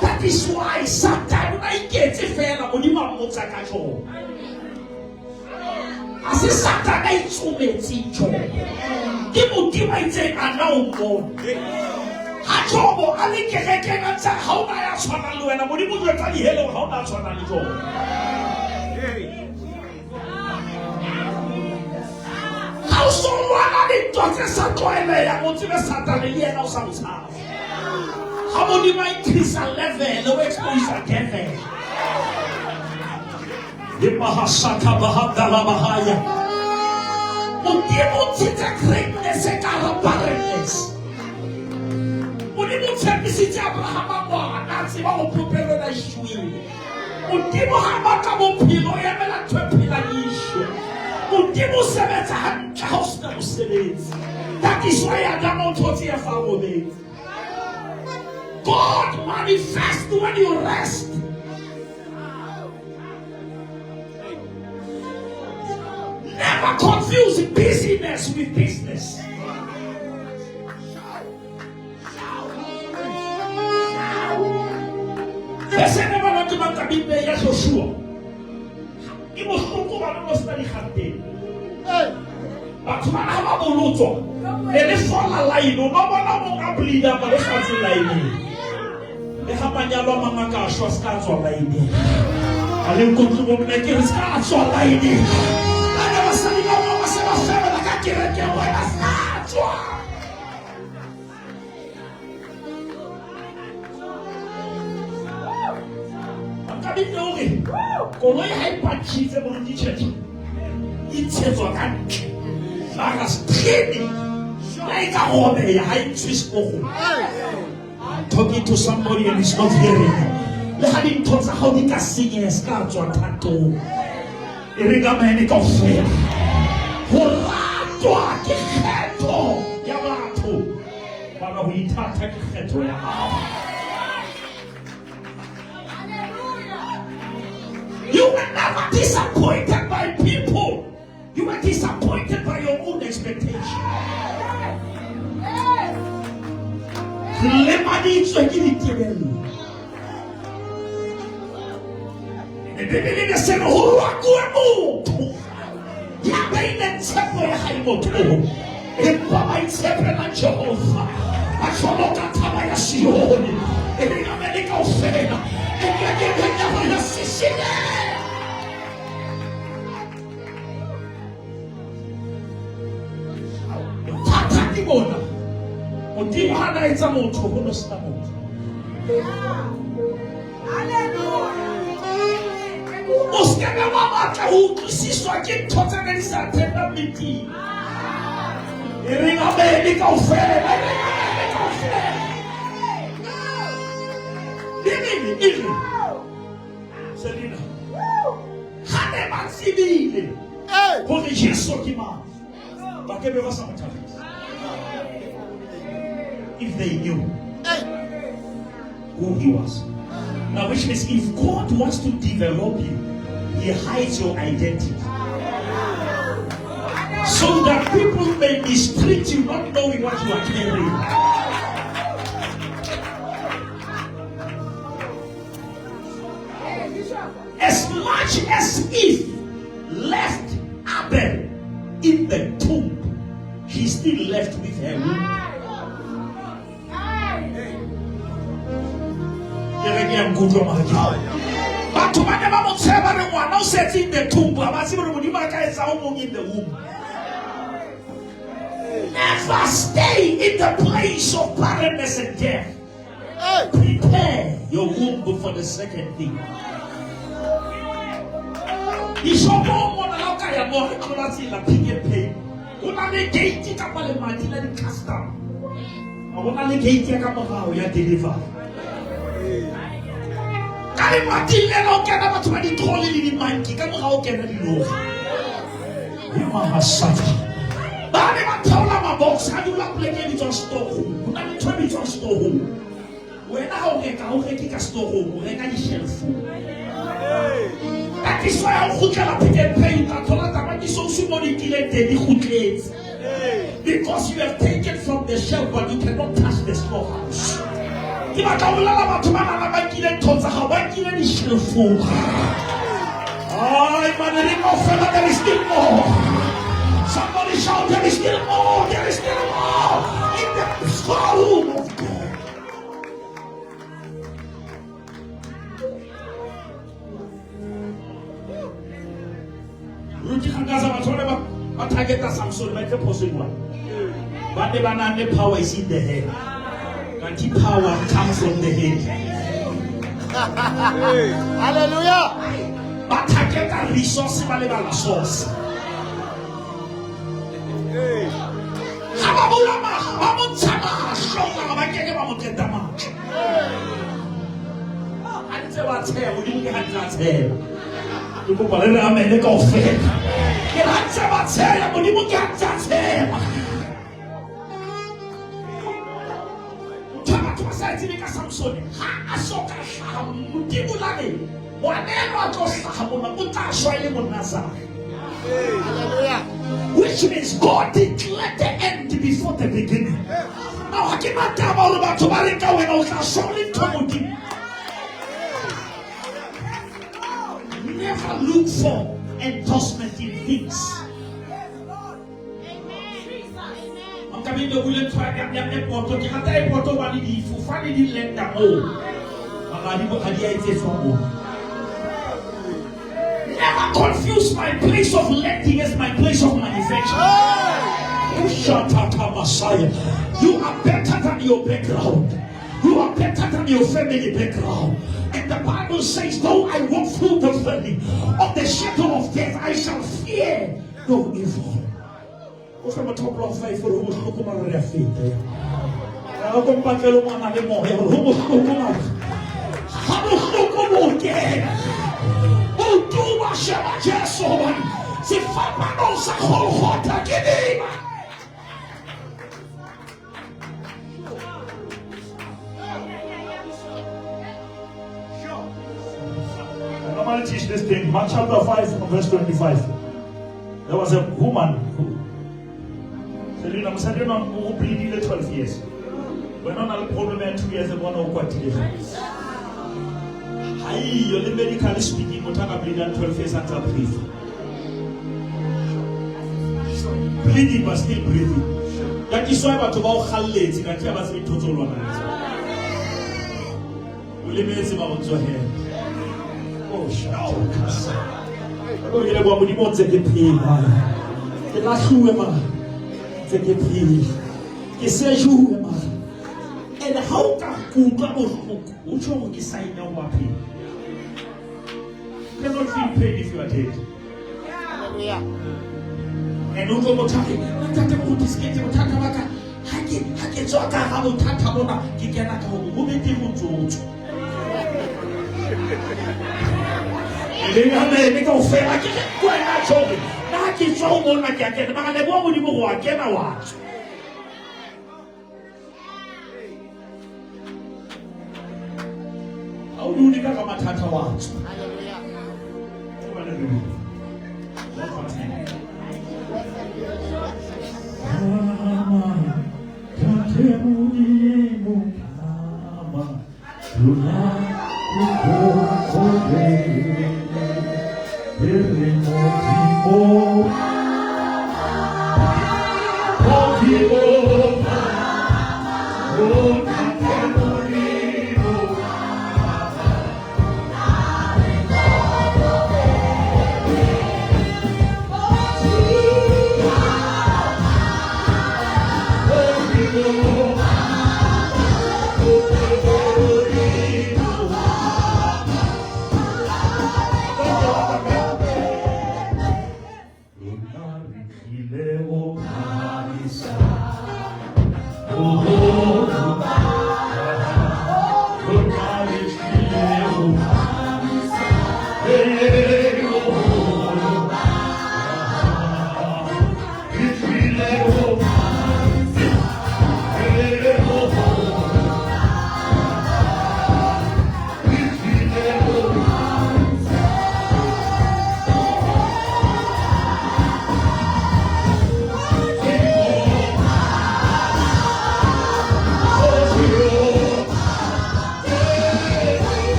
That is why sometimes I get a fair As a Saturday to me, teacher. Give I take a no more. Hatobo, Ali Keke, how I ask for a loan, and what you would tell you, hello, how that's what I go. How so one of the daughters are going there? I want to be Saturday and also house. How about you might increase a level, no expose again? The Mahasaka Bahadala Bahaya. Mutimu tita greatness and barrenness. Mutimu tempisi Abraham wa nansi wa upupelo na ishui. Mutimu hamaka mupilo ya mela twepila ishu. Mutimu semeta hanja house na uselezi. That is why I don't know what you have found. God manifests when you rest. Never are confusing busyness with business. Ese ne bana ke ba ka Bible ya Joshua. Ke bohloko ba no se di khatte. Batho ba ha ba bolotso. Le fola line no bona mo ka bleeder ba le khatse line. Le ha manyalo mama ka shwa ska tswa line. Ale nkontlo mo me ke ska tswa line. Ana ba sa di ba mo se ba fela la ka ke re ke wa na ska tswa. Koloi ha e patshitse mo ditšhetšhe e tshetswa ka ntle mara straight la e ka robeya ha e ntswe sepogo. I'm talking to somebody and it's not hearing. Le ha dintho tsa hao di ka senyeha se ka tswa thatong e re ka maene kaofela ho ratwa ke kgetho ya batho ba ka ho ithata ke kgetho ya hao. You were never disappointed by people. You were disappointed by your own expectation. Modimo ha na etsa motho ho no sena motho. O se ka ba batla ho utlwisiswa ke ntho tse ne di sa tenda meeting. E re ga bedi kaofela, Dini, Selina. Ha ne ba tsebile hore Jesu ke mang. Ba ke be ba sa motho. If they knew who he was. Now, which means if God wants to develop you, he hides your identity. So that people may mistreat you not knowing what you are carrying. As much as Eve left Abel in the tomb, he still left with her womb. Batho ba ne ba mo tsheba re ngwana o setse in the tomb ba se re modimo ka etsa o mong in the womb. Never stay in the place of barrenness and death. Prepare your womb for the second thing. Ishomo mo na ka ya mo ke la tsela pick pay. Una le gate ka pale mati la di custom. Una le gate ka mo ya deliver. Kale matile no kena batho ba di trole le di manki ka morao kena di lori. Ye mahasata. Ba ne ba thaula mabox ha dula pleke di tswa store. Una le tswa di tswa store. Wena ha o reka o reka ka store o reka di shelf. That is why I khutlela pick and pay ka thola taba di so se mo di kilete di khutletse. Because you have taken from the shelf but you cannot touch the storehouse. Ki ba ka bolela batho ba nana ba kile ntotsa ga ba kile di shelfong. Ay man go fella there is still more. Somebody shout there is still more. There is still more in the storeroom of God. Ruti kangaza batho ba targeta Samson ba ke possible one. But the banana power is in the head. And the power comes from the head. Hallelujah. But target a resource, a source. Samson, ha asoka Hallelujah. which means God declared the end before the beginning. Now, I cannot tell about to Marika when I was solid to never look for endorsement in things. I'm coming to William Try and Porto. Can I Porto one in the Fufani didn't let them all. Never confuse my place of lending as my place of manufacturing. Shut up, Messiah. You are better than your background. You are better than your family background. And the Bible says, though I walk through the valley of the shadow of death, I shall fear no evil. What's from a top of faith for whom look over their feet? I'll come back to one of the more. How do again? Oh, do what shall I just so one? See, Papa knows a whole hot again. I normally teach this thing, Mark chapter 5, verse 25. There was a woman who pleaded 12 years. When on a problem 2 years ago, no quite you're medically speaking, but I bleed 12 years after breathing. Bleeding but still breathing. That is why I'm about Khaled, you can tell us in total one. Will you make him out your head? Oh, shut up. I don't get about what you want to get paid. The last woman. Take a plea. It's a jour. And how can you go which one is signing your pay? You cannot feel pain if you are dead. And you go to how do you come at Tata?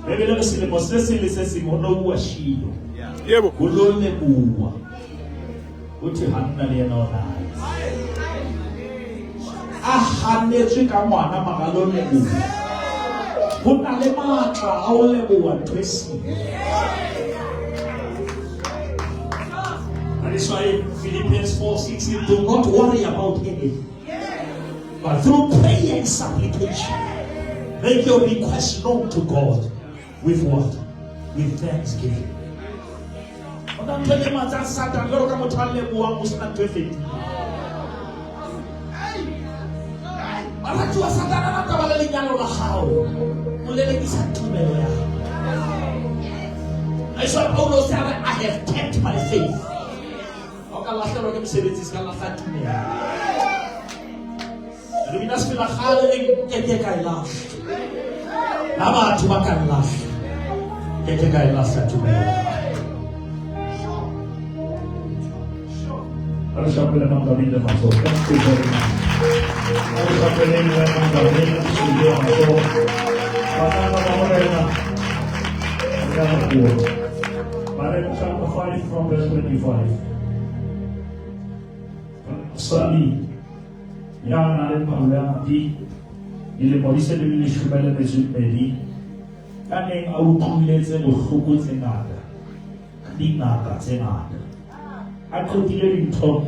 Maybe let me see the most necessary one of what she do. Kulone buwa. Uti handali no nice. Ahane chika mwana magalone buwa. Kuna le matra aole buwa twesi. That is why Philippians 4:16, do not worry about anything, but through prayer and supplication, make your request known to God. With what? With thanksgiving. Don't tell him that Satan, look at what I'm not perfect. Anajua Satan anatawala lingalo la hao. Mulele kisatu mbele. I saw Paulo say, I have kept my faith. Okay, last time I came to say this, I last to me. Luminas pela cara que cai lá. Nama tu makan lá. Que cai lá satu me. Harus sampai dalam kami dan masuk. Thank you very much. Harus sampai dalam kami sudah masuk. Maka mereka jangan buat. Mari chapter 5 from verse 25. Sali yang ada pada di ile polisi de mini shumele mezumedi kane autumleze bohloko tse ngata di ngata tse ngata a qotile dintho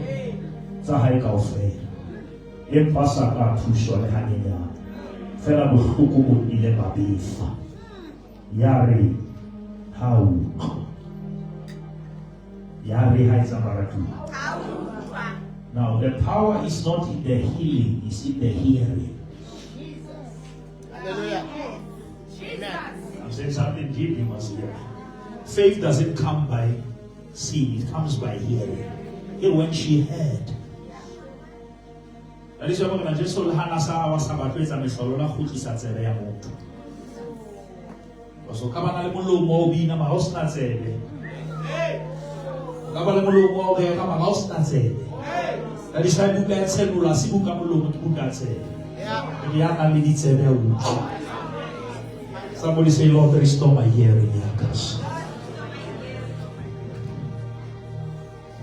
tsa hae kaofela empa sa ka thuswa le hanyenyana fela bohloko bo ile ba befa yare hau yare ha isa maratu. Now the power is not in the healing, it's in the hearing. Hallelujah. I'm saying something deep you must hear. Faith doesn't come by seeing, it comes by hearing. And when she heard, that is why I'm going to just hold Hannah Sawa Sabatwez and Solona Hutis at Zerea Moto. So come on, I'm going to move in my house. Not say, come on, I'm going to move in my house. Not say. That is why buka cellular, si buka mulungu buka say. Yeah. Somebody say, Lord, restore my hearing.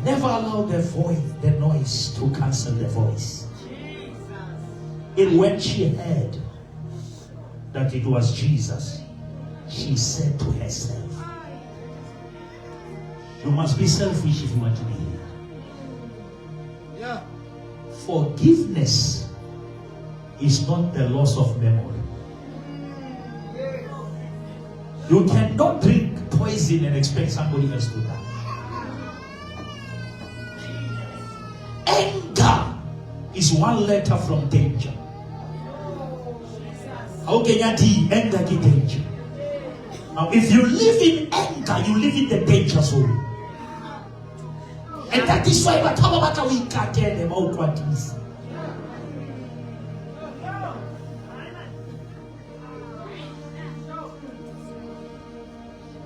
Never allow the voice, the noise to cancel the voice. And when she heard that it was Jesus, she said to herself, you must be selfish if you want to be healed. Yeah. Forgiveness is not the loss of memory. You cannot drink poison and expect somebody else to die. Anger is one letter from danger. How can you see anger is danger? Now, if you live in anger, you live in the danger zone. And that is why we can't tell them out what is.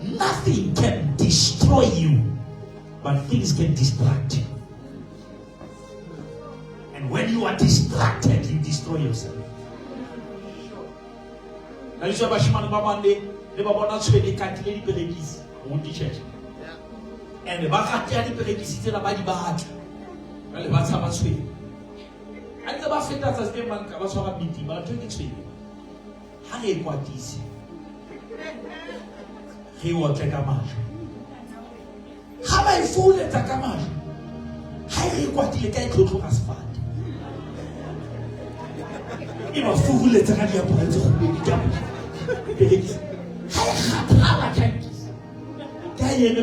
Nothing can destroy you, but things can distract you. And when you are distracted, you destroy yourself. Now, you say, Bashman Babande, the Babana Swede can't leave the ladies who teach it. And the Bakati Pelekis is about the Bahat. Well, the Batsama Swede. And the Bafetas as the man Kabaswa meeting, but 23. Honey, what is he will take a match. How I fool at a match? How what you get to us fat? You know, fool at a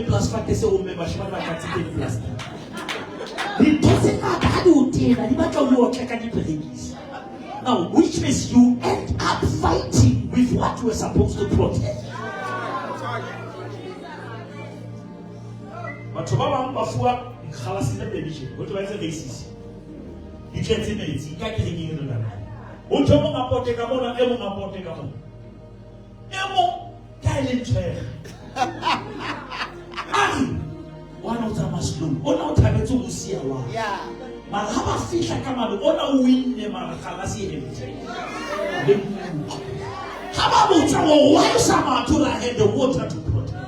plus factor say o member shima ba ka tike plus. It doesn't matter how you did and what you work like a pelekis. Now, which means you end up fighting with what you were supposed to protect. But to Baba Bafua, Khalasi the benediction. What do I say? Basis. You can't say it. You can't get it in the land. What you want to protect? Amona, emo na protect amona. Emo, silent prayer. One of them must look. One of them to see a lot. Yeah. Malhaba fish a camel. One win the Marakasi. How about why someone to have the water to protect?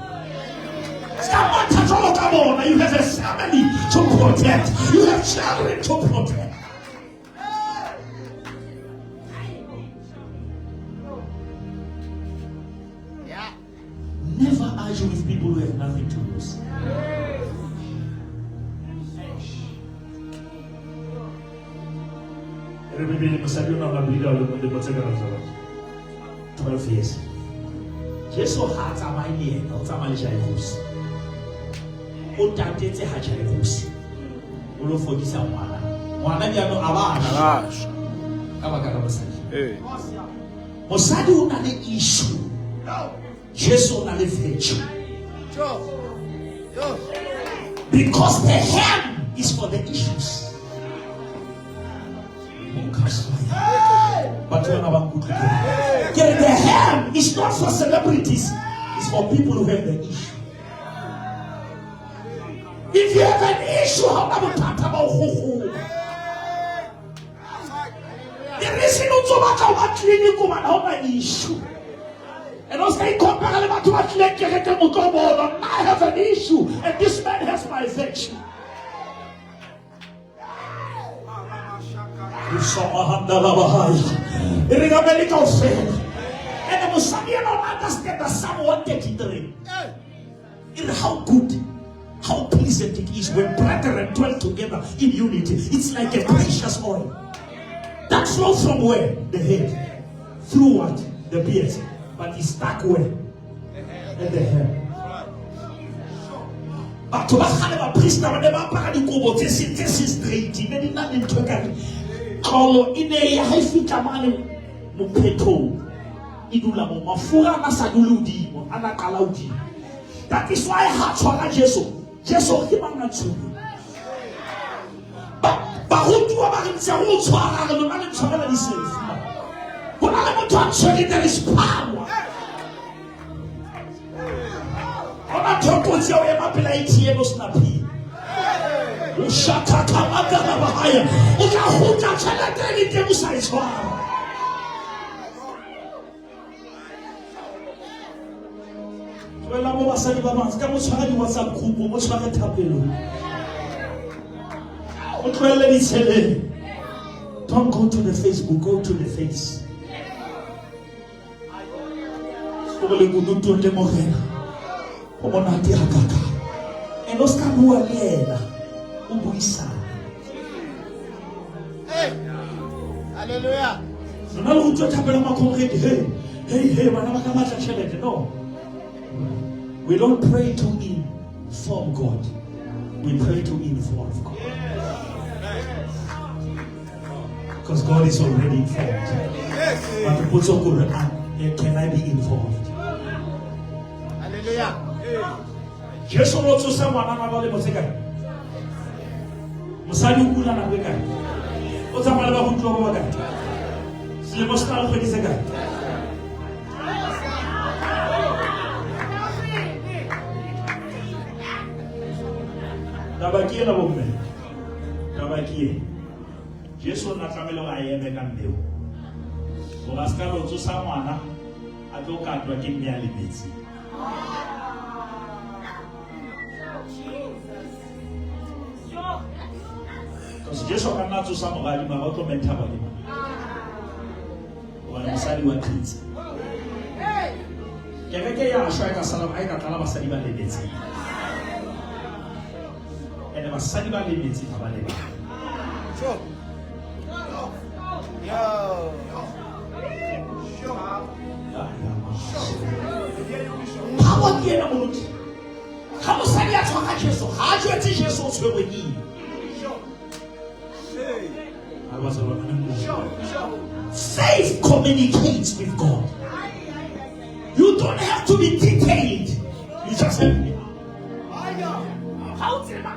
Someone to talk about. You have a family to protect. You have children to protect. Yeah. Never argue with people who have nothing to lose. Everybody must have known about the 12 years. Jesus had a mind or Tamalishayus. Put that date at Chayus. Ulu for this one. One of them are Mosadi on an issue. Jesus on a virtue. Because the ham is for the issues. But when I'm good, the ham is not for celebrities, it's for people who have the issue. If you have an issue, how about the reason you have an issue. And also, I have an issue, and this man has my virtue. You saw and the Messiah don't understand that Psalm 133. How good, how pleasant it is when brethren dwell together in unity. It's like a precious oil that flows from where? The head. Through what? The beard. But it's stuck where? At the head. But to us, a priest, I never paradico, this is straight. He didn't have to get call in a high feet a man mupeto. Idulamo, Mafura Nasaduludi, Anakalaudi. That is why I had to have Jesus. Jesus, he might not to me. But who do I want to have a man in trouble? He says, but I want to actually there is power. I'm not talking to you about the ATM snappy. Ushaka Kamaka Bahaya. Ukahuta Chalatani Demusai. Well, I'm over Sani Babans. Come on, try the WhatsApp group. What's my tableau? Don't go to the Facebook, go to the face. And Oscar Bualena, Ubuisa. Hey, hallelujah. So now we don't have a hey, no. We don't pray to inform God. We pray to involve God. Because God is already informed. But the also could can I be involved? Hallelujah. Jesus wrote to someone about the Mosaic. Musadu Kula Navega. What's a man about who drove over that? Slimostal for this guy. Tabakie na bombe. Tabakie. Jesu na kamelo ayeme kambeo. Obaskalo to samwana atoka ndo kimya libiti. Because Jesu kana to samwana mabato mentaba lima. Wana msali wa kids. Keveke ya ashaka salam aika talaba saliba libiti. And the Saliba limits in our name. Sure. Yo. Power here, Namuti. How much I have to have Jesus? How do you teach Jesus where we need? I was a faith communicates with God. You don't have to be detailed. You just have to be. How do you know?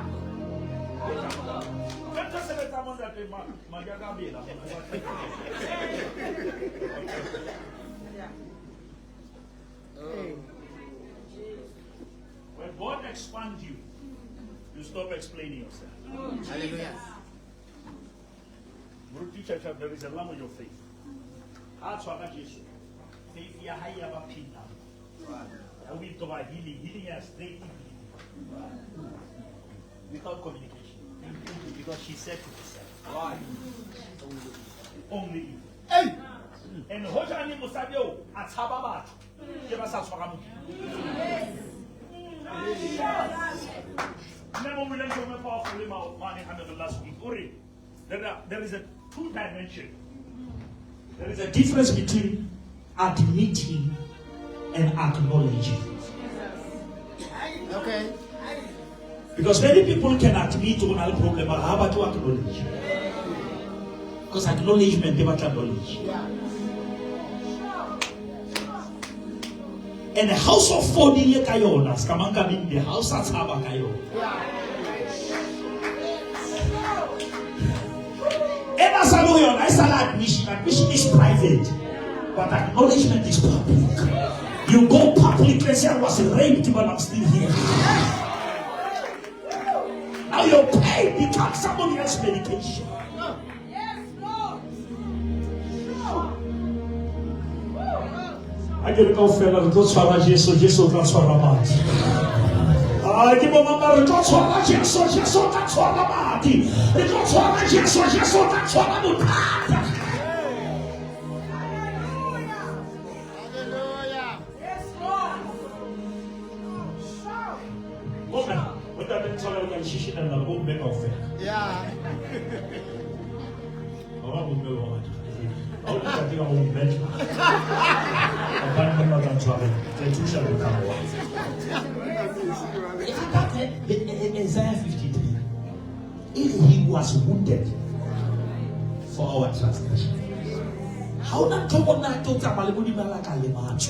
When God expands you, you stop explaining yourself. Hallelujah. There is a language of faith. That's what Jesus. Faith is higher than Peter. We talk about healing. Healing is straight without communication. Because she said to herself, why? Only. Hey! And Hojani Musabio at Sababat. Give us a swagamuki. Never will let you make powerful money under the last week. There is a two dimension. There is a difference between admitting and acknowledging. Okay. Because many people can admit to another problem, but how about to acknowledge? Because acknowledgement never acknowledge. And the house of Fodile Kayona, Skamanka being the house of Saba Kayo. And as a lawyer, I saw admission is private, but acknowledgement is public. You go public and say I was raped, but I'm still here. Now your pain becomes somebody else's medication. I get a fella who goes for Jesus transform mati. I give a mama who goes for Jesus transform mati. It goes for Jesus transform mati. Yeah. Isaiah 53, he was wounded for our transgression. How not to want to talk about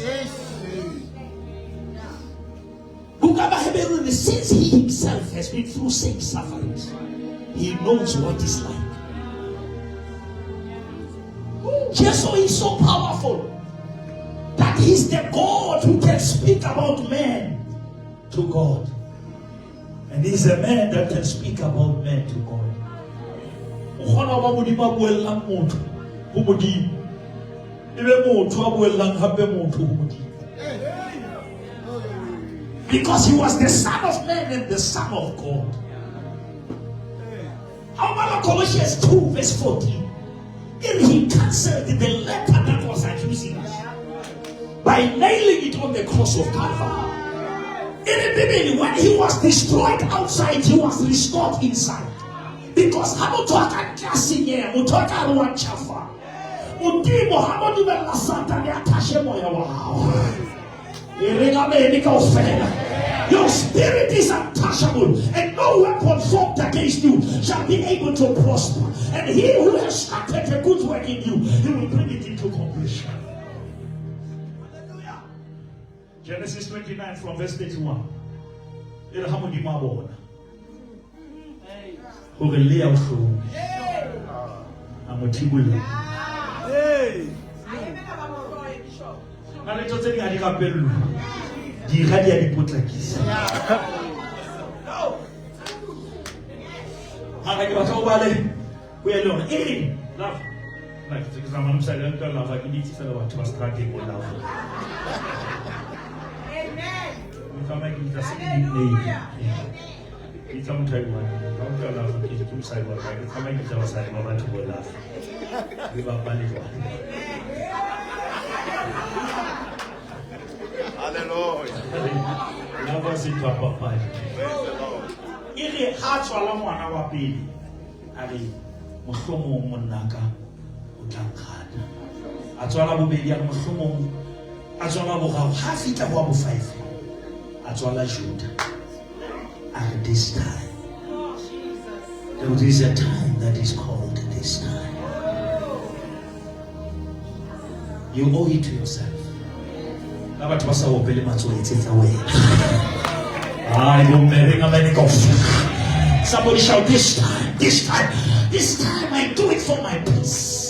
since he himself has been through same sufferings, he knows what it's like. Jesus is so powerful that he's the God who can speak about men to God. And he's a man that can speak about men to God. Because he was the Son of Man and the Son of God. How about Colossians 2 verse 14? He cancelled the leper that was accusing us by nailing it on the cross of Calvary. When he was destroyed outside, he was restored inside. Because Hamutoka Kasinya, Mutoka Ruachafa, Mundi Mohammed Bella Santa Tashemoya. Your spirit is untouchable, and no weapon formed against you shall be able to prosper. And he who has started a good work in you, he will bring it into completion. Hallelujah. Genesis 29 from verse 31. At this time, there is a time that is called this time. You owe it to yourself. Somebody shout, this time, this time, this time I do it for my peace.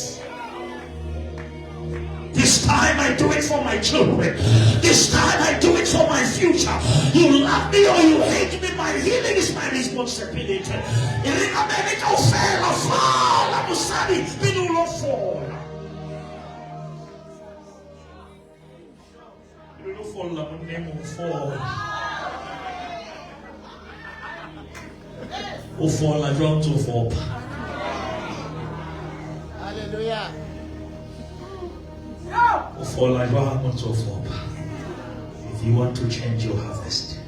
This time I do it for my children. This time I do it for my future. You love me or you hate me, my healing is my responsibility. Hallelujah. If you want to change your harvest,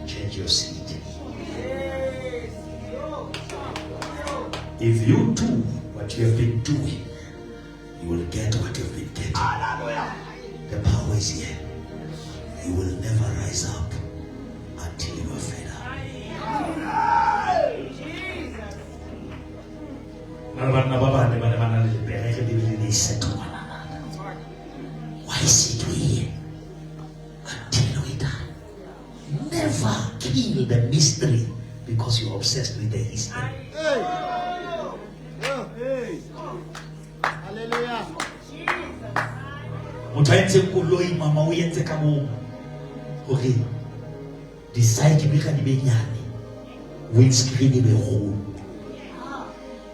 change your seed. If you do what you have been doing, you will get what you've been getting. The power is here. You will never rise up until you are fed up. Why sit we here never kill the mystery because you're obsessed with the history. Hallelujah. Mothaentse koloi mama o yentse ka mo hore decide be ka di benyane windscreen be go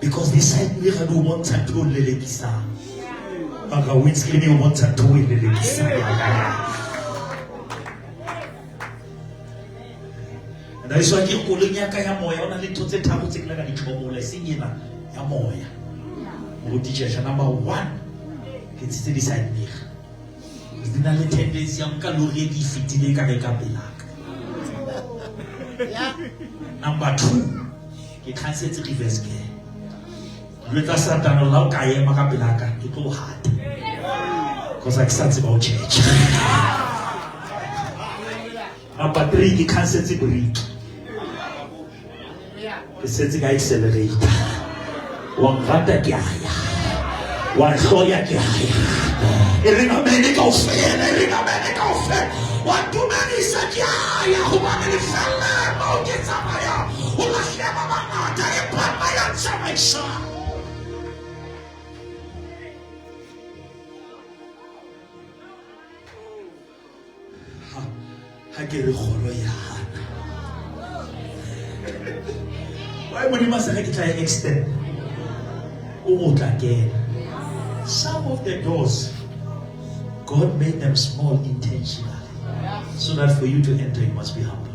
because the side we ga do bontsha to lelekisa aga windscreen e bontsha to lelekisa and I saw ke koloi ya ka ya moya ona le thotse thabo tse kila ka di tshomole senyela ya moya mo teacher number 1 ke tsitse di side mirror dina le tendency ya nka lori e di fitile ka reka belaka. Number 2 ke cancel reverse gear le tla satana la o ka ema ka belaka ke tlo hata because I start about church. Number 3 ke cancel brake ke setse ka accelerator wa ngata ke aya wa hloya ke aya Irina medical fair, Irina medical fair. What do many say? Ya, who are the fella? Oh, get some fire. Who has never been out? I put my answer, my son. I get a horror. Why would you must try extend? Oh, again. Some of the doors, God made them small intentionally, so that for you to enter, you must be humble.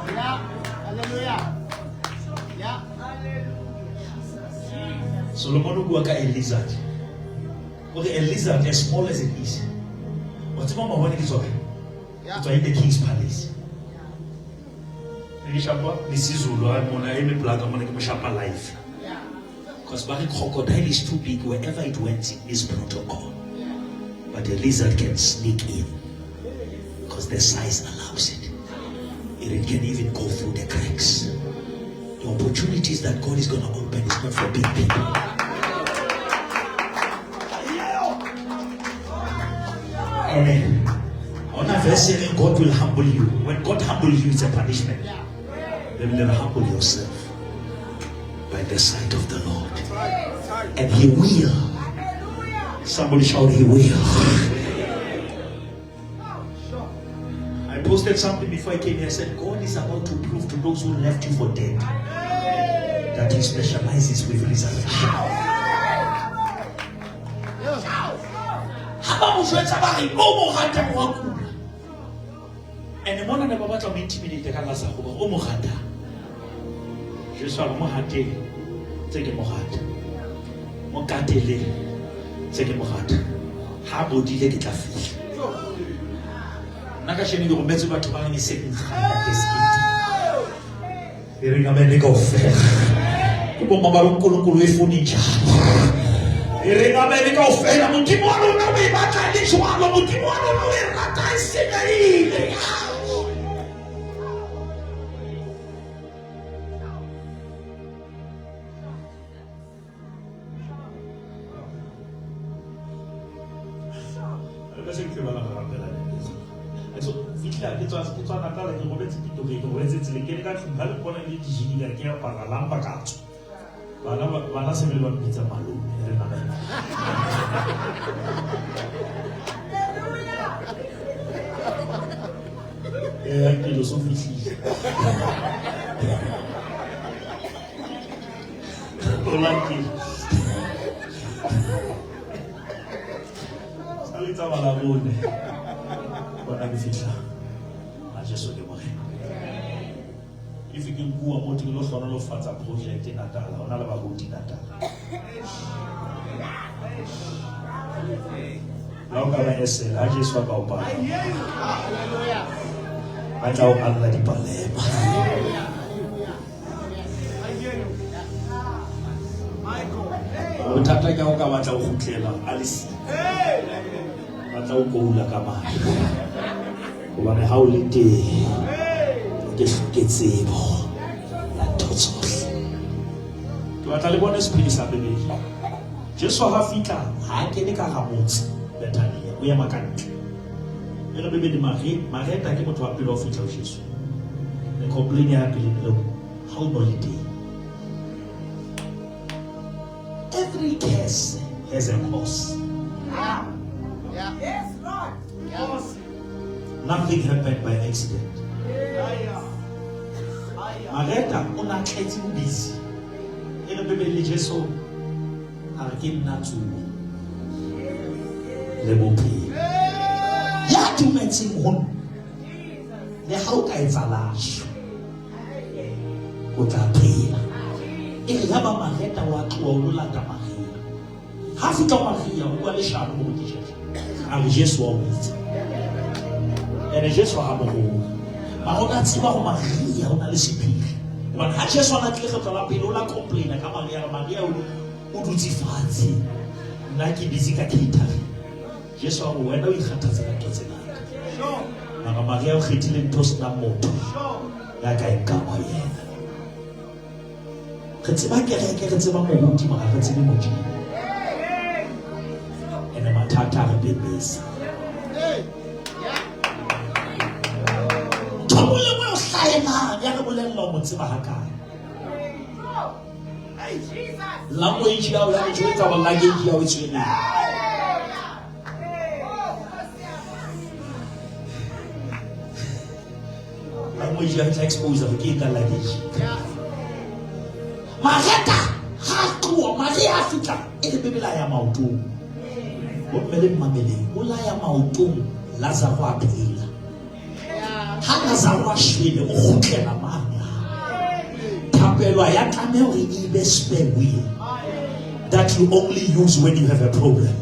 Yeah. Hallelujah. Yeah. Solomon go a lizard. Okay, a lizard as small as it is. What's the mama when it's okay? It's in the king's palace. This is Zulu. Because a crocodile is too big, wherever it went in this protocol. But a lizard can sneak in because the size allows it. It can even go through the cracks. The opportunities that God is going to open is not for big people. Amen. On a verse, God will humble you. When God humbles you, it's a punishment. Then you never humble yourself by the sight of the Lord. And He will. Somebody shout, He will. I posted something before I came here. I said, God is about to prove to those who left you for dead that He specializes with resurrection. And the one that Baba told me intimidate the Lasa Omo Mohata. Je suis à Mohate, c'est que Mohata. Mon Katele, c'est que Mohata. Habo dile que ta fille. Nakasheni go metsu batho ba ni second hand deskit. Ere nga mene go fe. Ke bo mama lo nkolo e furniture. Ere nga mene go fe na mutimo wa lona o batla le tshwalo mutimo wa lona o e rata e senyile. It's on a color, you want to be to where it's like getting out from California, you can't para lampa cazzo. Vanno sempre con pizza malu. E anche lo so difficile. Olanchi. Salita malabone. Guarda che fitta. Jesu ke morena. If you can go about to look on fatsa project in Natal, on all about in Natal. Now come and say, I just walk out. Hallelujah. I know Allah di Palema. Utata ka o ka batla o khutlela Alice. Batla o koula ka mane. Hobane ha o le teng ke tsebo la totsohle ke batla le bone sepedi sa bebedi Jesu ha fitla ha kene ka ga motse Bethania o ya makantle e re bebedi mareta ke motho wa pele o fitla o Jesu The complain ya pele how holiday. Every case has a cause. Yeah. Yes, Lord. Yes. Nothing happened by accident. Mareta una tletse busy. E le bebele Jesu a re ke nna tsumo. Le bophelo. Ya dumetseng ho le ha o ka etsalasho. O tla phela. E re ba Mareta wa tloa o lata Maria. Ha fika Maria o bua le shano mo Jesu. A re Jesu wa o itse. Ene Jesu ha mo go. Ma ona tsiba go Maria ona le sephiri. Ba ha Jesu ana tle go tla pele o la complain ka Maria o dutse fatshe. Nna ke busy ka catering. Jesu a go wena o ikgathatsa ka tsena. Mara Maria o khethile ntho sena motho. Ya ka ikama yena. Re tseba kereke re tseba moruti mara re tsebe Modimo. Ene mathata re bebesa. Thobole mo hlaena ya re bolella mo tseba ha kae. Language ya o ya tshwetsa ba language ya o tshwene. Language ya expose the ke ka language. Mareta ha tloa Maria fitla e le bebela ya maotong. O mmele mameleng o la ya maotong Lazarus a phela. Ha Lazarus a shwele o khotlela mane. Thapelo ya tlameha hore e be spare wheel that you only use when you have a problem.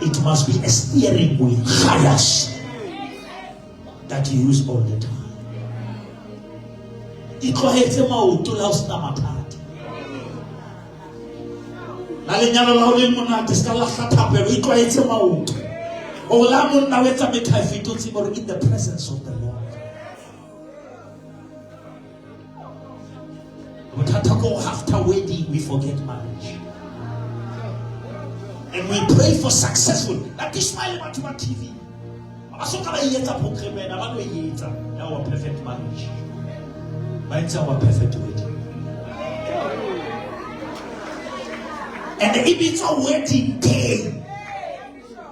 It must be a steering wheel, khayas, that you use all the time. Itlwaetse maoto la o sena mathata. La lenyalo la ho le monate ska la khathapelo itlwaetse maoto. O la monna o etsa mekhaifito tsebo in the presence of the Lord. After wedding, we forget marriage. And we pray for successful. That is why we want TV. Our perfect marriage. It's our perfect wedding. And if it's a wedding day,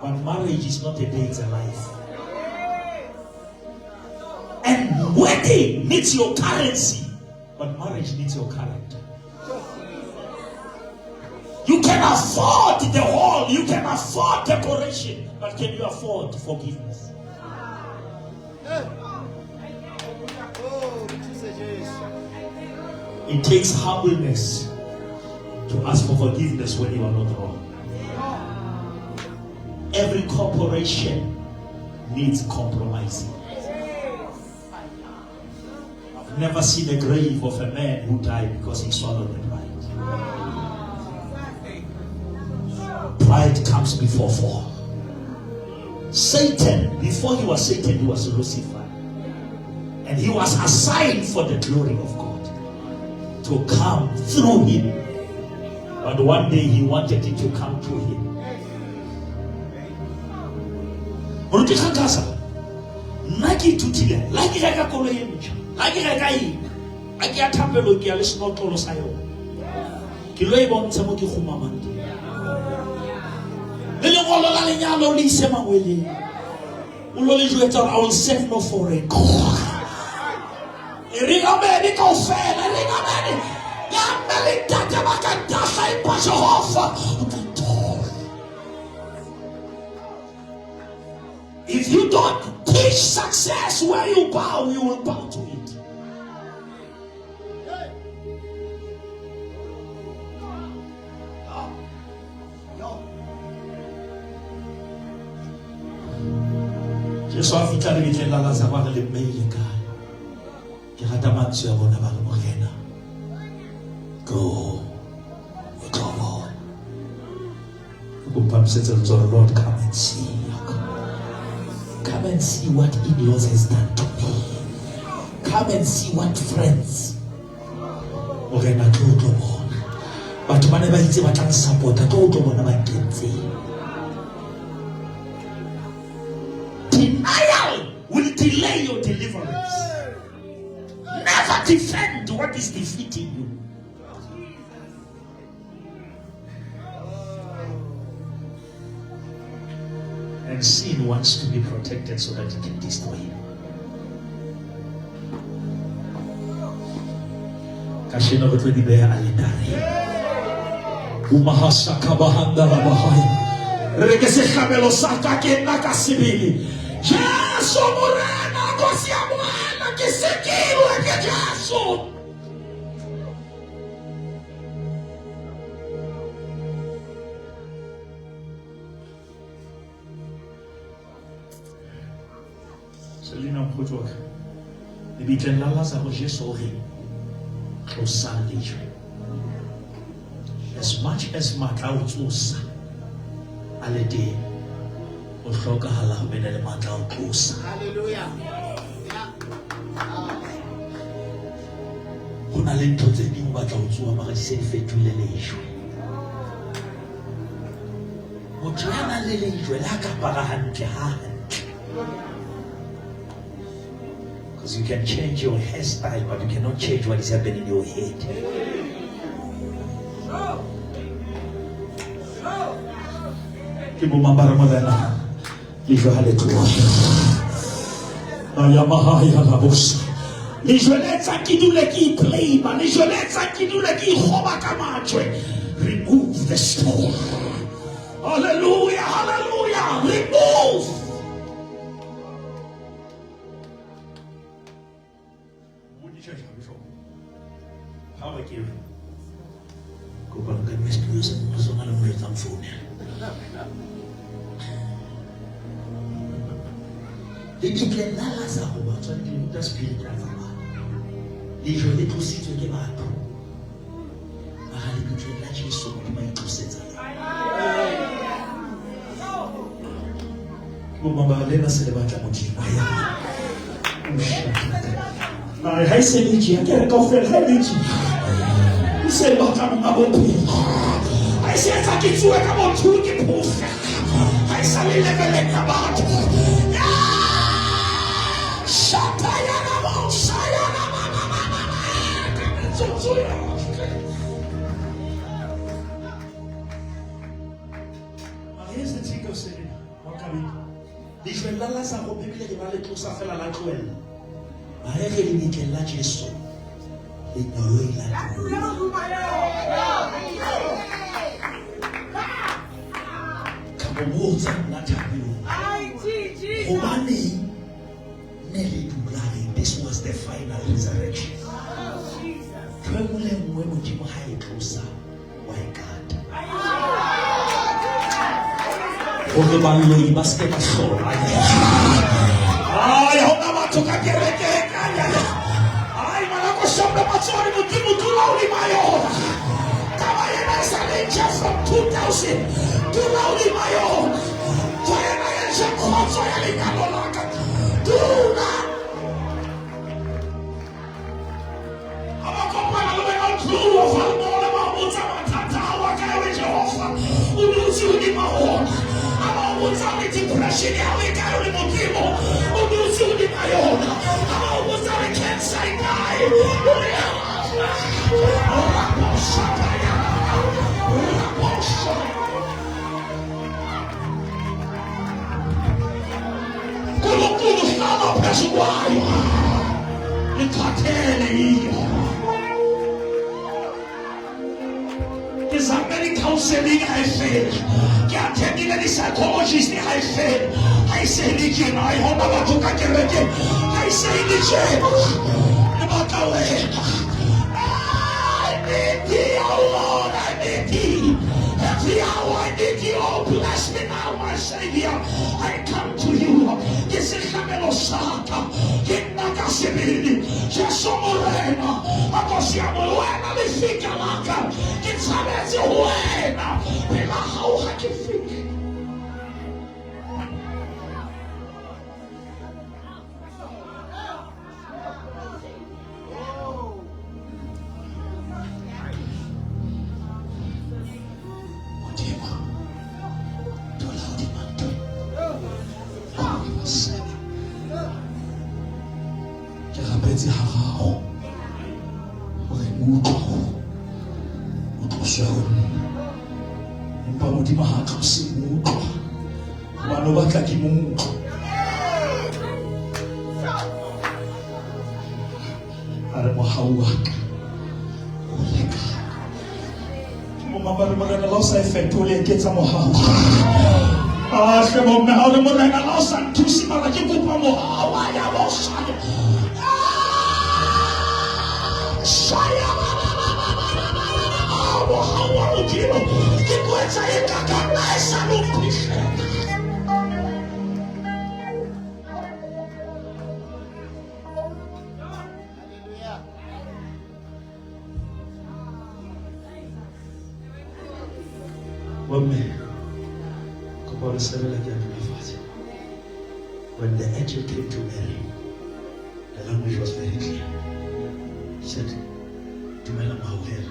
but marriage is not a day, it's a life. And wedding needs your currency. But marriage needs your character. You can afford the hall, you can afford decoration, but can you afford forgiveness? It takes humbleness to ask for forgiveness when you are not wrong. Every corporation needs compromising. Never seen a grave of a man who died because he swallowed the pride. Pride comes before fall. Satan, before he was Satan, he was Lucifer. And he was assigned for the glory of God to come through him. But one day he wanted it to come through him. Naki tutile, like reka kolo ye mcha, like reka yi, like ya thapelo ke ya le snotlolo sa yo. Ke lo e bontsha mo ke khumamane. Le le golo la lenyalo le ise mangwele. O lo le jwetsa I will save no foreign. Ringa me ka ofela, ringa me. Ya me tata ba ka taga e pa Jehova. If you don't teach success where you bow, you will bow to it. Jesu a fitla le bitleng la Lazarus le mmeile kae. Ke rata mantswe ya bona ba re morena. Go. Come on. Lord, come and see. Come and see what in-laws has done to me. Come and see what friends. Morena ke o tlo bona. Batho ba ne ba itse ba tla support-a ke o tlo bona ba kentse. Denial will delay your deliverance. Never defend what is defeating you. And sin wants to be protected so that it can destroy you. Kashina between the alitari. Umahasa kabahanda labahaya. Regese kamelo saka kena kasibili. Jaso morena kosia mwana kisekiru eke jaso. Selina mkutwa. Nibiten lala za roje sori. As much as Matautusa Alede Oshoka Hala Benele Matautusa. Hallelujah. Kuna lento zeni Matautua Marisi Fetule Lejo. Mutana Lejo Laka Parahante. Because you can change your hairstyle, but you cannot change what is happening in your head. Ibu mambara madana, lijo haletua. Ayamaha ya labos. Lijo letsa kidule ki pleiba, lijo letsa kidule ki hoba kamachwe. Remove the stone. Hallelujah, hallelujah. Remove. How I give? Go back and get my spirits and also not only some food. Did you get that last hour? So you the spirit of God. Did you get to see to give up? I had to get that you so my two sets. Mama Lena said about Jamuji. I said, I can't go for it. You said, what I'm about to. I said, I get you about to get poof. I said, I never let about. Shatayana, Sayana, here's the thing of saying, how come it? These were lalas are hoping that they were let us have a like well. I really need to let you so. This was the final resurrection. Somebody mukimu tulauli mayo. Kama yena salenja from 2000 tulauli mayo. Toyena yenja kozo ya lingalo laka. Tuna. Amakopana lume ontulu wafalmona mamuza matata hawakawe Jehova. Unuzi ulimaona. Amamuza depression hawekawe mukimu. Unuzi ulimayona. Amamuza cancer die. Kulukulu sana peswayo. Ikatele hiyo. Examining counseling I failed. Attending any psychologist I failed. I say Nikki, I hope about to get ready. I say Nikki. I need thee, oh Lord, I need thee. Every hour I need thee, oh bless me now, my Savior. I come to you. This is Camelo Santa. Kinakasibili. Jasomorena. Akosiamoena lifika laka. Kitabezi wena. Pela hauha kifiki. utlwa o tloswa ho nna empa modimo ha ka se utlwa hobane o batla ke mo utlwa a re mohau wa ka o leka mo mabare morena la o sa e fetole ke tsa mohau hle bomme ha o le morena la o sa nthusi mara ke kopa mohau a ya bo shaya shaya mohau wa modimo ke kwetsa e kakana e sa lo phihle women, when the angel came to Mary, the language was very clear. He said, Dumela Mawel,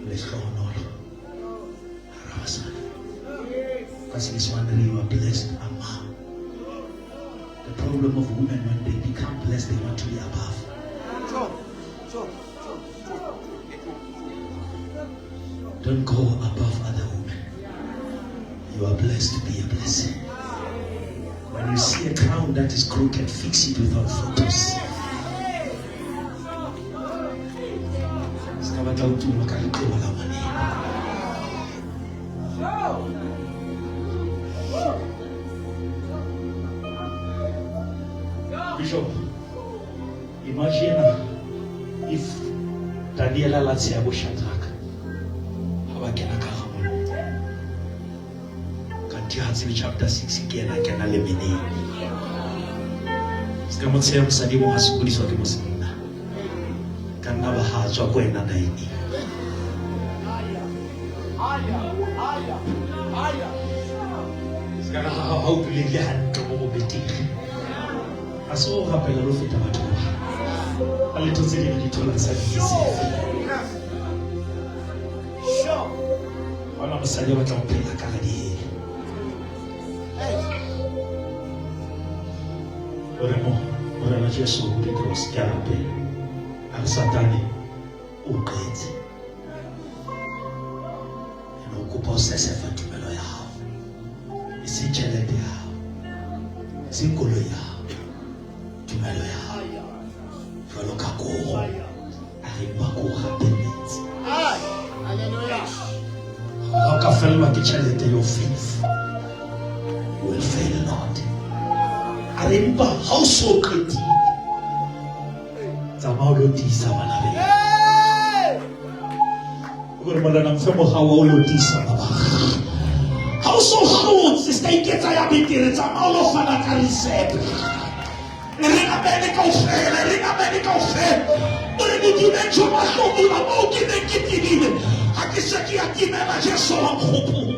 Leshonor, Arasan. Because he's wondering, you are blessed, Amma. The problem of women, when they become blessed, they want to be above. Don't go above other women. You are blessed to be a blessing. When you see a crown that is crooked, fix it without photos. Bishop, imagine if Daniela Latsiabo Shadrach chapter 6 again, I can eliminate. Come on, say, I'm studying my school. Is what you must know. Can never have to go in and it's gonna how to live your hand to mobility. I saw her pello fit about a little silly little inside. Sure. One of the side of a company like a Orena Jesu because Garape and Satani uqedze enokuphosesa efantu melo yawo isitshelede yawo isinkolo yawo tumelo yawo jwalo ka koro arriba ko happiness hallelujah ha ka felwa ke tšhelete yo faith will fail not Arimba household kriti Zamao lotisa manabe Ugore malana mfemo hawa lotisa baba Household house is they get I abitire Zamao lo fana karisep Ringa medical fair Uri mutune choma shomu na moki ne kitini Hakisaki atime na jeso wa mhupu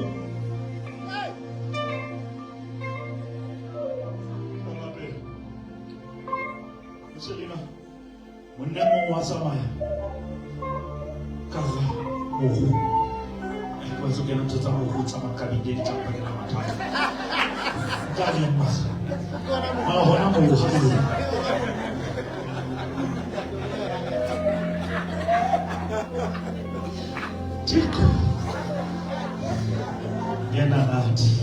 Munemo wasamaya kaza muhu ekwazo gena mtoto muhu tsama kabindeni tsama gena matata ndani masa mahona muhu hapo tiko gena ati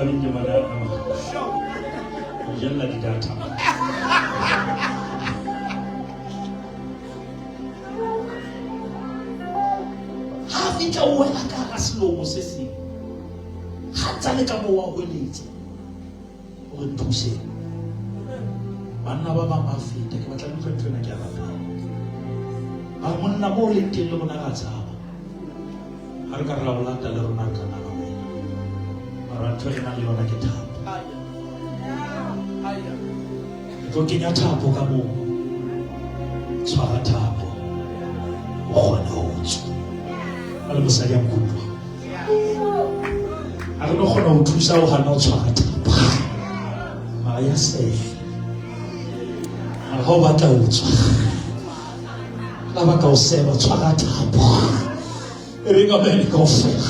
Ninja madana jalla di data havita wena ka slomo se se hatsa le ka mo wa holetse o re thuse banna ba ba mafita ke batla ntho ena ke a batla ba monna mo le teng le bona ka tsaba ha re ka ra bolata le rona kana Maranto ina le yona ke thapo go kenya thapo ka mo tshwara thapo o kgona ho tswa ale mosadi a mokutwa a re no kgona ho thusa o hana o tshwara thapo ma ya se a ho batla ho tswa la ba ka o seba tshwara thapo e re ka bene ka o fela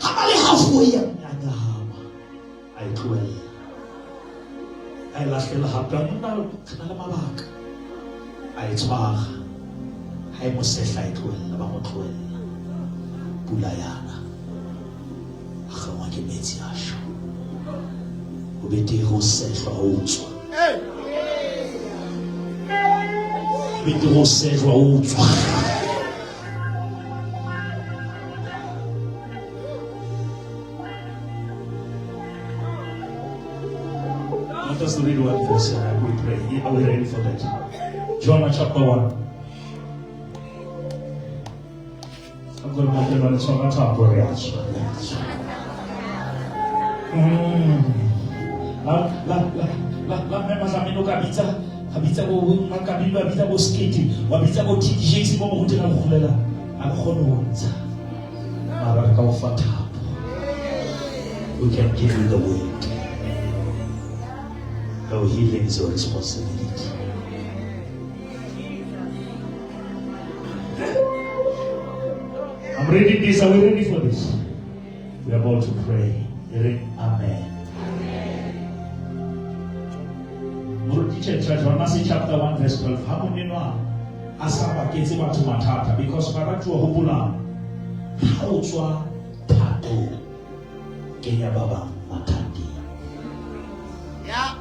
ha ba le hafu ya nyanya hama tlohelle a e lahlela hape a nna re na le mabaka a e tshwara ha e mo sehla e tlohella ba mo tlohella pula yana a kgangwa ke metsi a sha o betere ho sehlwa ho tswa betere ho sehlwa ho tswa. Let us read one verse and we pray. Are we ready for that? John chapter 1. I'm going to make it on the top of la mema za meno kabitsa go makabiba bitsa go skate wa bitsa go TJ mo go tena go golela a kgone go ntsha mara ka go fatha. We can give you the word. Our healing is your responsibility. I'm reading this. Are we ready for this? We are about to pray. Amen. John chapter 1 verse 12. Because how Kenya Baba Matandi. Yeah.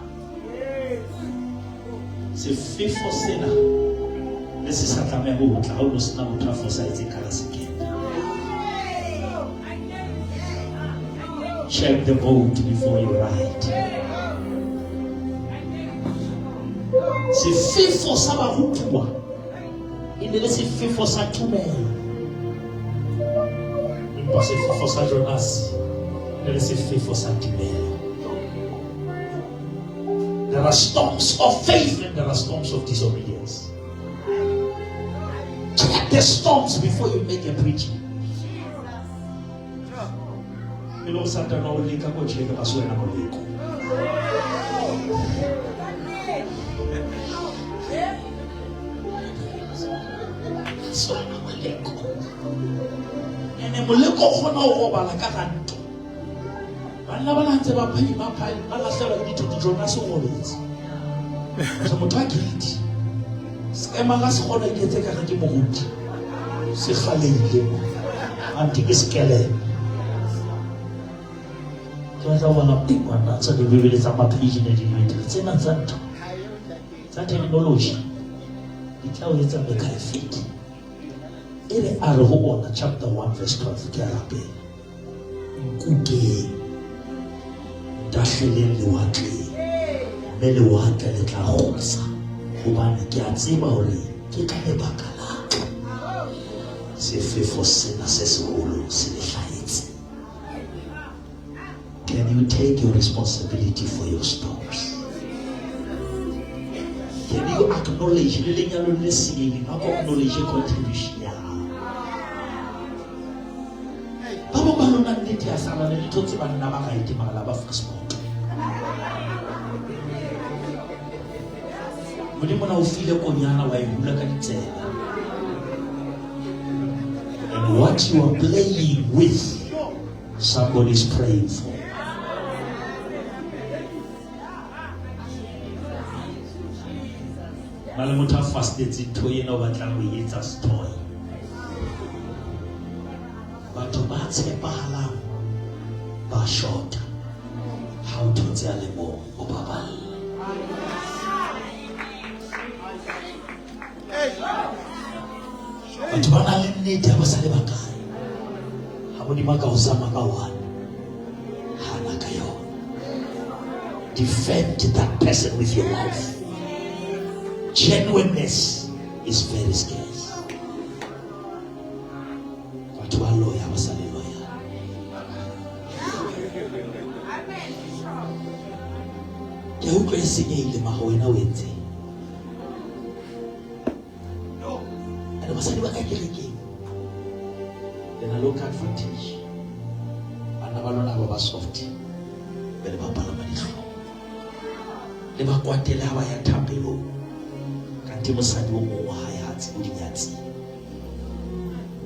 C'est fait forcer là. Laissez ça ta mère au là où nous sommes au forcer à dire check the boat before you ride. C'est fait forcer à route toi. Il ne laisse fait forcer à tout même. Il passe fait forcer à Jonas. Il ne laisse fait forcer à tout même. There are storms of faith and there are storms of disobedience. Check the storms before you make a preaching. You know, Satan will link up with you as well. And Moleko Hona over like a hand. I never had to pay my pile. I last ever need to Jonas always. So I'm talking it. Scamaras Hona get a Mood. Sihale, Anti-Skele. I want to pick one answer the reveal is a pathogen in it. It's not that. That terminology. It always a make a fit. Ele arroho on chapter 1 verse 12 Karabe. Kuke. Dashele liwake. Mele wake le tla hosa. Hobane ke a tseba hore ke ka lebaka la. Se fe fosena se seholo se le hlahetse. Can you take your responsibility for your storms? Can you acknowledge acknowledge your contribution? Baba balona nnete ya sala le ditotse ba nna ba ga itemagala ba Facebook. Modimo na o file konyana wa e bula ka ditsela. And what you are playing with, somebody is praying for. Malamuta fasted to you know what we eat as toy. But to match a pahala, ba short. How to tell him more, Obaba. But to eliminate the Basalibakai. How many Makausama? Hanakayo. Defend that person with your life. Genuineness is very scarce. But to a lawyer was a lawyer. You can sing in the Mahona Winty. And I was a little again. Then I look at footage. And I don't have a soft. But the Palamanico. Never quite tell how I had Tapilo. Timosadi wo mo hayatsi o dinyatsi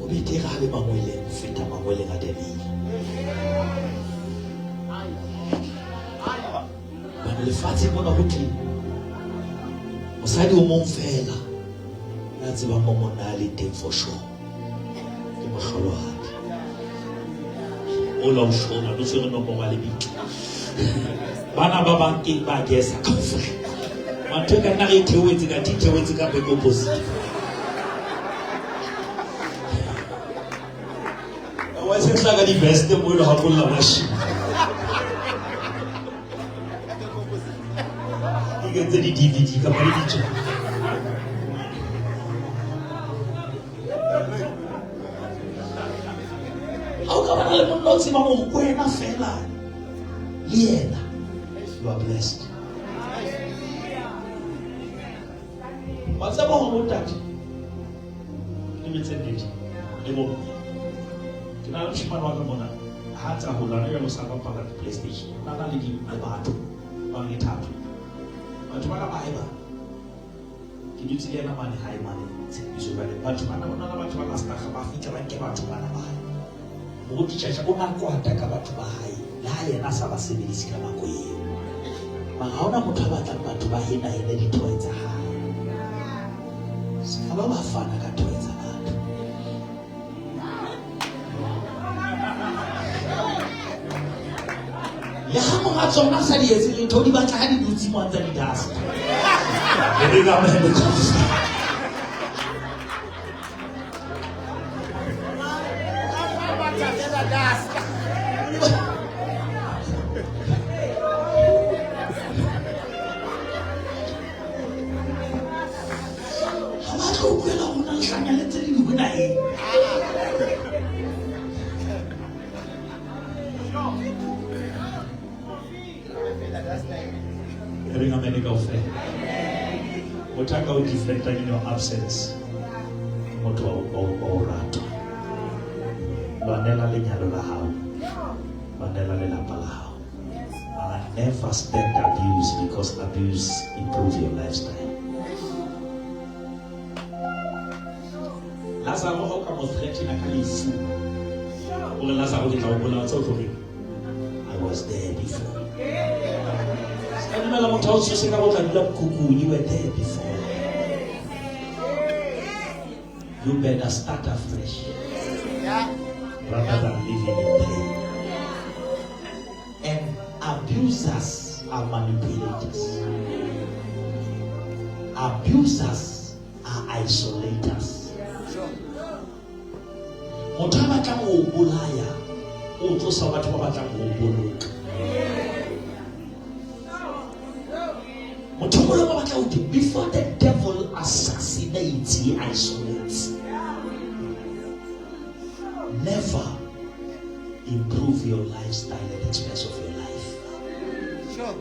o betega le mangwele go feta mangwele ga debile lefatshe mona go tlile mosadi o mong fela ya tsebang mo monna a le teng for sure ke mohlolwane o la o shona lo tshwere nomoro ya lebitla bana ba bang ke ba gesa kaofela matho ka nna re theoetse ka back opposite wa se tla ka di veste mo le ha kolla mashi ke tse di DVD ka pa di tso au ka bana le monna o tseba mo wena fela le yena you are blessed. What's about that? Let me tell you, the moment. Can I share my mona? Hats are holding on to some part of the PlayStation. Not only give my battle, one it happened. But what about Iba? Can you see any money high money? You should buy it. But one of the last time I feature like about to one of my. What teachers are going to attack about to buy. Lie and as a civilist Kamakoye. Mahaona muthabata batho ba hena ene dithoetsa ha se ba fana ka thoetsa batho le ha mo ga tsona sa di etse le thodi batla ha di dutsi mo ntse di dasa e ga me le tsa having a medical friend. Whatever we deflect in your absence, moto o rato. Banela le nyalo la hao. Banela le lapa la hao. Never spend abuse because abuse improves your lifestyle. Lazaro ho ka mo threaten ka lefu. O le Lazaro ke tla o bona tso tlo reng. I was there before. You were there before. You better start afresh rather than living in pain. And abusers are manipulators. Abusers are isolators. Motaba ka mo bolaya, o tlosa batho ba batla mo boloka. Before the devil assassinates, he isolates. Never improve your lifestyle at the expense of your life. Sure.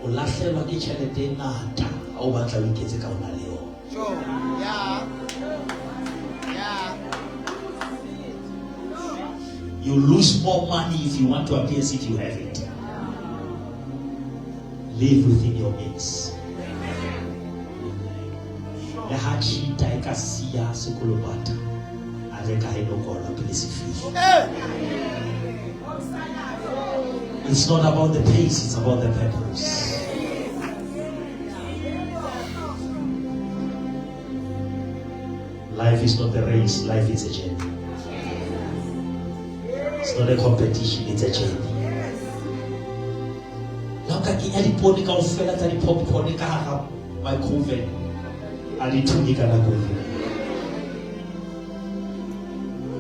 Ulahlelwa ke tšhelete e ngata ha o batla o iketse ka ona le yona. Sure. Yeah. You lose more money if you want to appear as if you have it. Live within your means. Le hachita ikasia sekolobata. Aveka henokola pelisifi. It's not about the pace, it's about the purpose. Life is not a race, life is a journey. It's not a competition, it's a journey. Ka kinya dipone ka ofela tsa di popcorn ka ha microwave a di thuni ka nako e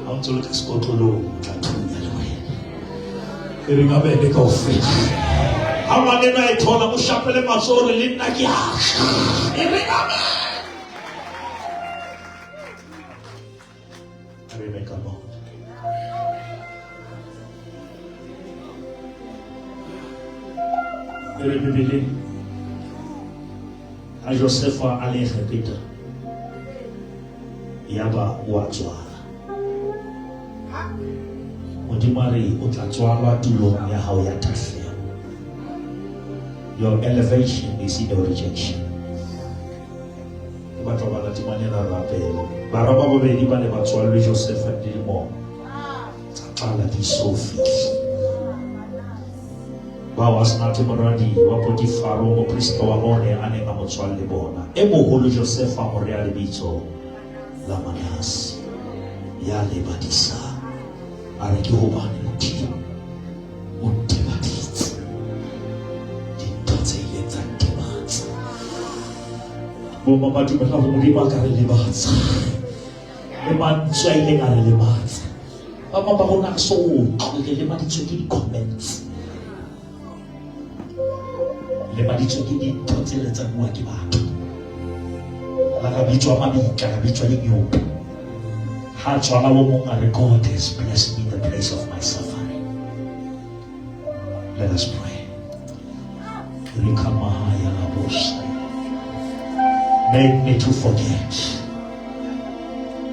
ha ntse le ka skotlolo tla thunya le wena e re ngabe le ka ofela ha mane na e thola mo shapele matsore le nna ke ha e re ngabe re me ka mo le Bibele a Joseph a le Peter yaba wa tswala modimare o tla tswala tulong ya hao ya tahlelo. Your elevation is in your rejection. Ba tla bana timanela rapela ba raba bobedi ba le ba tswalwe Joseph a dilemo tsa tsala di Sophie ba wa Snathi moradi wa Potifaro mopristo wa bone a neng a mo tswalle bona e moholo Josefa mo rea lebitso la Manase ya lebadisa a re ke hobane Modimo o ntebaditse dintho tse ileng tsa ntebatsa bo mama dumela ho Modimo a ka re lebatsa le mantswe a ileng a re lebatsa ba mama rona so utlwile lebaditswe ke di-comments lebaditswe ke dintho tse le tsa bua ke batho la ka bitswa mabitla ka bitswa le nyope ha tswala wo mong a re God has blessed me in the place of my suffering. Let us pray. Make me to forget.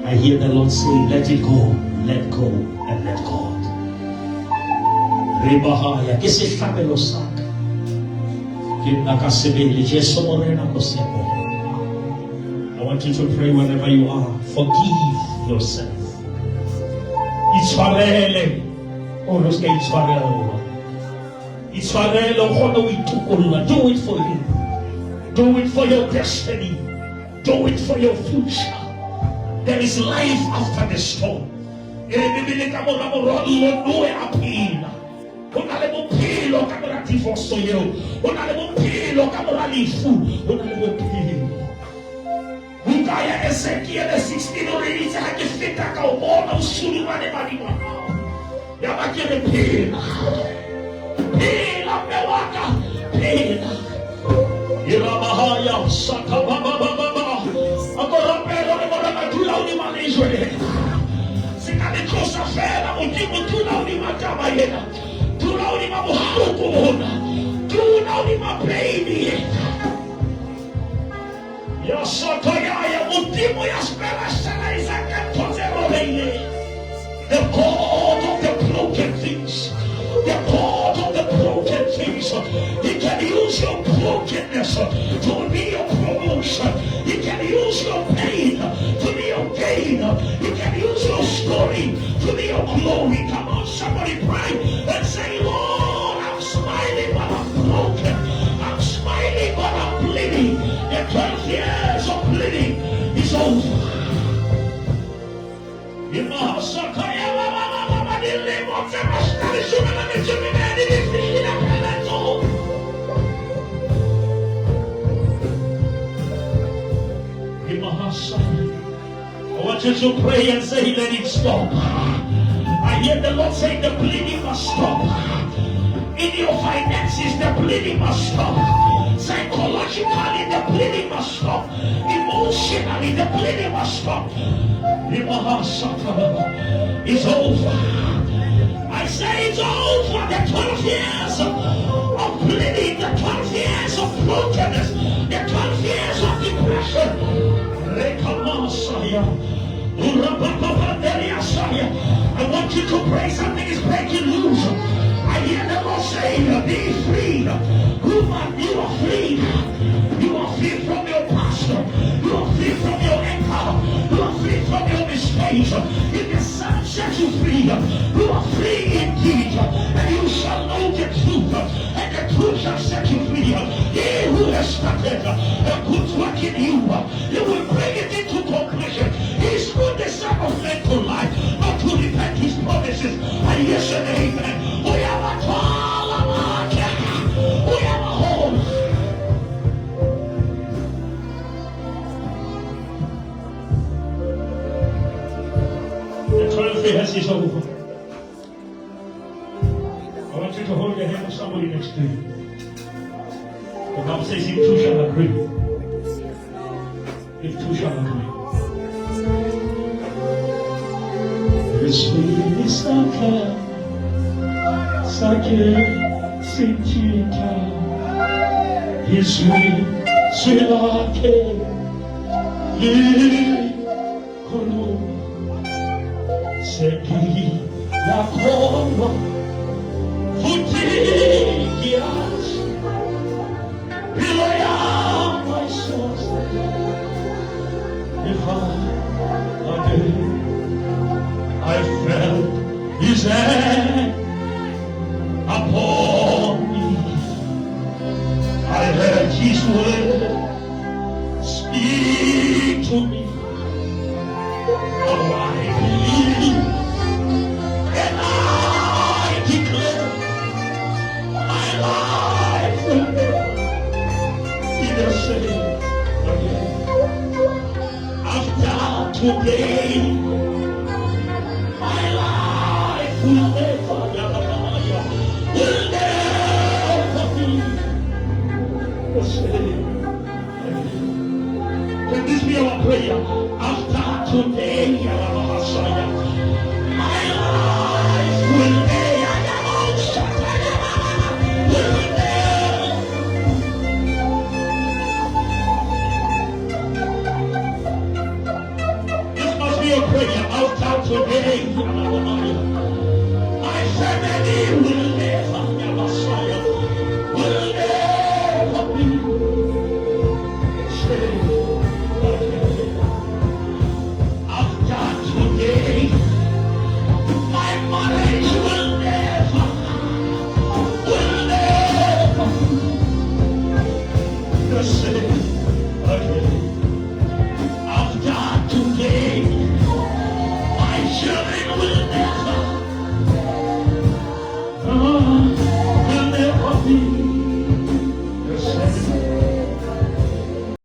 I hear the Lord say, let it go, let go, and let God. Ribahaya, que se sabe lo saca. Que na kasebele, Jesu morena kosebele. I want you to pray wherever you are. Forgive yourself. Itshwarele. Oh, look at Itshwarele. Itshwarele, what we took. Do it for Him. Do it for your destiny. Do it for your future. There is life after the storm. Ukaya Ezekiel 16 uliza hakifika kaubona usuli wane malima ya makere pila mewaka pila ila mahaya saka baba agora pelo ne mora tula uni manizwe sikale kosa fera Modimo tula uni matama yena tula uni mabuhuku bona tula uni mababy ya sakaya Modimo ya speranza isaka tozero leile. The God of the broken things, the God of the broken things, He can use your brokenness to be your promotion. He can use your pain to be your gain. He can use your story to be your glory. Come on, somebody pray and say, Lord, I'm smiling but I'm broken. I'm smiling but I'm bleeding. The 12 years of bleeding is over. I want you to pray and say, let it stop. I hear the Lord say the bleeding must stop. In your finances, the bleeding must stop. Psychologically, the bleeding must stop. Emotionally, the bleeding must stop. It's over. I say it's over. The 12 years of bleeding, the 12 years of brokenness, the 12 years of depression. I want you to pray. Something is breaking loose. I hear the Lord saying, be free. Woman, you are free. You are free from your pastor. You are free from your anchor. You are free from your mistakes. If the Son sets you free, you are free indeed. And you shall know the truth. And the truth shall set you free. He who has started a good work in you, you will bring it into completion. He's put the Son of Man to life, not to repent His promises. And yes and amen. We have a call. We have a home. The 12 years is over. I want you to hold the hand of somebody next to you. The Bible says, if two shall agree. If two shall agree. Sweet Sake, Sinchita, His sweet Lake, Kulu, Seki, Yakobo, Futigias, Pilaya, my source. If I did. I felt His hand upon me. Oh, I believe and I declare my life will be the same again. After today, my life will never be the same again. Can this be our prayer? After today, my life will This must be a prayer. After today, my family will never, Messiah, will never be the same again. After today, my marriage will never be the same again. After today, my children will never